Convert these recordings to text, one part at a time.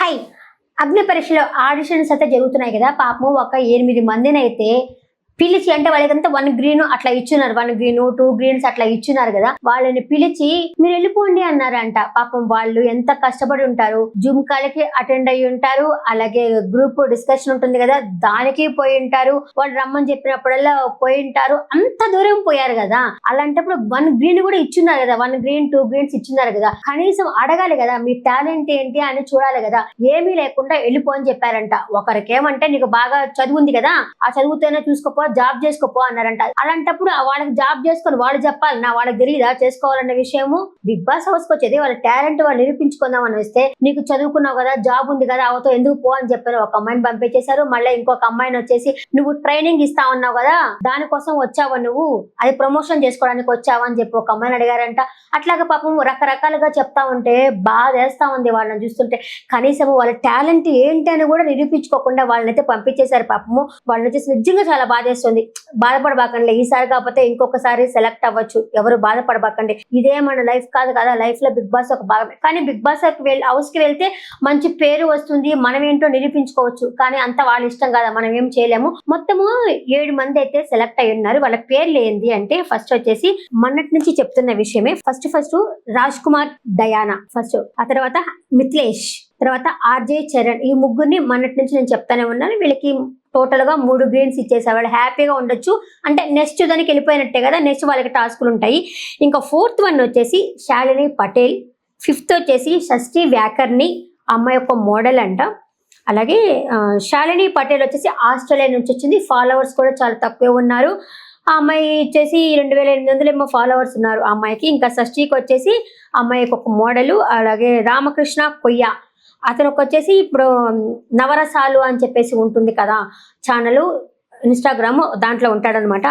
Hi అగ్ని పరీక్షలో auditions అయితే జరుగుతున్నాయి కదా. పాపము ఒక 8 మందినైతే పిలిచి, అంటే వాళ్ళకంతా 1 గ్రీన్ అట్లా ఇచ్చున్నారు, 1 గ్రీన్ 2 గ్రీన్స్ అట్లా ఇచ్చున్నారు కదా. వాళ్ళని పిలిచి మీరు వెళ్ళిపోండి అన్నారంట. పాపం వాళ్ళు ఎంత కష్టపడి ఉంటారు, జూమ్ కాల్కి అటెండ్ అయ్యి ఉంటారు, అలాగే గ్రూప్ డిస్కషన్ ఉంటుంది కదా దానికి పోయి ఉంటారు, వాళ్ళు రమ్మని చెప్పినప్పుడల్లా పోయి ఉంటారు, అంత దూరం పోయారు కదా. అలాంటప్పుడు 1 గ్రీన్ కూడా ఇచ్చున్నారు కదా, 1 గ్రీన్ 2 గ్రీన్స్ ఇచ్చున్నారు కదా, కనీసం అడగాలి కదా మీ టాలెంట్ ఏంటి అని చూడాలి కదా. ఏమీ లేకుండా వెళ్ళిపో అని చెప్పారంట. ఒకరికేమంటే నీకు బాగా చదువు ఉంది కదా, ఆ చదువుతోనే చూసుకోపో, జాబ్ చేసుకోపో అన్నారంట. అలాంటప్పుడు వాళ్ళకి జాబ్ చేసుకొని వాళ్ళు చెప్పాలి, నా వాళ్ళకి తెలియదా చేసుకోవాలన్న విషయము. బిగ్ బాస్ హౌస్ కి వచ్చేది వాళ్ళ టాలెంట్ వాళ్ళు నిరూపించుకుందామని వస్తే, నీకు చదువుకున్నావు కదా, జాబ్ ఉంది కదా, అవతో ఎందుకు పో అని చెప్పారు. ఒక అమ్మాయిని పంపించేశారు. మళ్ళీ ఇంకొక అమ్మాయిని వచ్చేసి నువ్వు ట్రైనింగ్ ఇస్తా ఉన్నావు కదా, దానికోసం వచ్చావా నువ్వు, అది ప్రమోషన్ చేసుకోవడానికి వచ్చావా అని చెప్పి ఒక అమ్మాయిని అడిగారంట. అట్లాగా పాపం రకరకాలుగా చెప్తా ఉంటే బాధ వేస్తా ఉంది వాళ్ళని చూస్తుంటే. కనీసం వాళ్ళ టాలెంట్ ఏంటి అని కూడా నిరూపించుకోకుండా వాళ్ళనైతే పంపించేశారు. పాపము వాళ్ళని వచ్చేసి నిజంగా చాలా బాధేస్తుంది. బాధపడబాకండి, ఈసారి కాకపోతే ఇంకొకసారి సెలెక్ట్ అవ్వచ్చు, ఎవరు బాధపడబాకండి. ఇదే మన లైఫ్ కాదు కదా, లైఫ్ లో బిగ్ బాస్ ఒక భాగమే. కానీ బిగ్ బాస్ హౌస్ కి వెళ్తే మంచి పేరు వస్తుంది, మనం ఏంటో నిరూపించుకోవచ్చు. కానీ అంత వాళ్ళ ఇష్టం కదా, మనం ఏం చేయలేము. మొత్తము 7 మంది అయితే సెలెక్ట్ అయ్యి ఉన్నారు. వాళ్ళ పేర్లు ఏంది అంటే, ఫస్ట్ వచ్చేసి మొన్నటి నుంచి చెప్తున్న విషయమే. First Raj Kumar Diana first, ఆ తర్వాత మిథిలేష్, తర్వాత ఆర్జే చరణ్. ఈ ముగ్గురిని మొన్నటి నుంచి నేను చెప్తానే ఉన్నాను. వీళ్ళకి టోటల్ గా 3 గ్రీన్స్ ఇచ్చేసారు. వాళ్ళు హ్యాపీగా ఉండొచ్చు. అంటే నెక్స్ట్ దానికి వెళ్ళిపోయినట్టే కదా, నెక్స్ట్ వాళ్ళకి టాస్కులు ఉంటాయి. ఇంకా 4th వన్ వచ్చేసి శాలిని పటేల్, 5th వచ్చేసి షష్ఠి వ్యాకర్ని, అమ్మాయి యొక్క మోడల్ అంట. అలాగే శాలిని పటేల్ వచ్చేసి ఆస్ట్రేలియా నుంచి వచ్చింది. ఫాలోవర్స్ కూడా చాలా తక్కువ ఉన్నారు. ఆ అమ్మాయి వచ్చేసి 2800 ఏమో ఫాలోవర్స్ ఉన్నారు ఆ అమ్మాయికి. ఇంకా షష్ఠికి వచ్చేసి అమ్మాయికి ఒక మోడలు. అలాగే రామకృష్ణ కొయ్య, అతనికి వచ్చేసి ఇప్పుడు నవరసాలు అని చెప్పేసి ఉంటుంది కదా ఛానల్, ఇన్స్టాగ్రామ్, దాంట్లో ఉంటాడనమాట.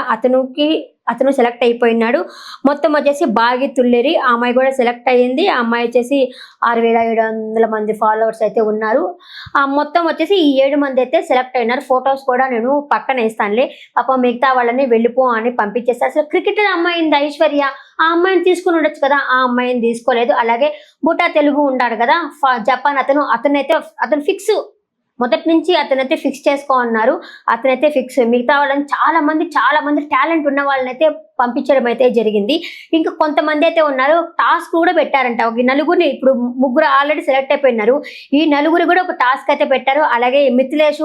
అతను సెలెక్ట్ అయిపోయినాడు. మొత్తం వచ్చేసి బాగి తుల్లేరి, ఆ అమ్మాయి కూడా సెలెక్ట్ అయ్యింది. ఆ అమ్మాయి వచ్చేసి 6700 మంది ఫాలోవర్స్ అయితే ఉన్నారు. మొత్తం వచ్చేసి ఈ 7 మంది అయితే సెలెక్ట్ అయినారు. ఫొటోస్ కూడా నేను పక్కన ఇస్తానులే. పాప మిగతా వాళ్ళని వెళ్ళిపో అని పంపించేస్తారు. అసలు క్రికెటర్ అమ్మాయి ఉంది ఐశ్వర్య, ఆ అమ్మాయిని తీసుకుని ఉండొచ్చు కదా, ఆ అమ్మాయిని తీసుకోలేదు. అలాగే బుటా తెలుగు ఉన్నాడు కదా జపాన్, అతను ఫిక్స్, మొదటి నుంచి అతనైతే ఫిక్స్ చేసుకో అన్నారు. అతనైతే ఫిక్స్. మిగతా వాళ్ళని చాలా మంది టాలెంట్ ఉన్న వాళ్ళనైతే పంపించడం అయితే జరిగింది. ఇంకా కొంతమంది అయితే ఉన్నారు, టాస్క్ కూడా పెట్టారంట. ఒక నలుగురిని, ఇప్పుడు 3 ఆల్రెడీ సెలెక్ట్ అయిపోయినారు. ఈ నలుగురు కూడా ఒక టాస్క్ అయితే పెట్టారు. అలాగే మిథిలేష్,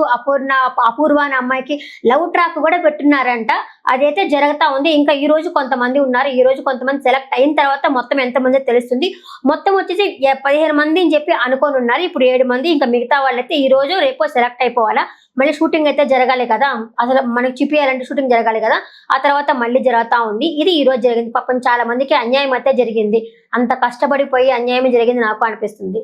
అపూర్వ అనే అమ్మాయికి లవ్ ట్రాక్ కూడా పెట్టున్నారంట. అదైతే జరుగుతా ఉంది. ఇంకా ఈ రోజు కొంతమంది ఉన్నారు. ఈ రోజు కొంతమంది సెలెక్ట్ అయిన తర్వాత మొత్తం ఎంతమంది తెలుస్తుంది. మొత్తం వచ్చేసి 15 మంది అని చెప్పి అనుకొని ఉన్నారు. ఇప్పుడు 7 మంది. ఇంకా మిగతా వాళ్ళైతే ఈ రోజు రేపో సెలెక్ట్ అయిపోవాలా. మళ్ళీ షూటింగ్ అయితే జరగాలి కదా, అసలు మనకి చూపించాలంటే షూటింగ్ జరగాలి కదా. ఆ తర్వాత మళ్ళీ జరుగుతా ఉంది. ఇది ఈ రోజు జరిగింది. పాపం చాలా మందికి అన్యాయం అయితే జరిగింది. అంత కష్టపడిపోయి అన్యాయం జరిగింది నాకు అనిపిస్తుంది.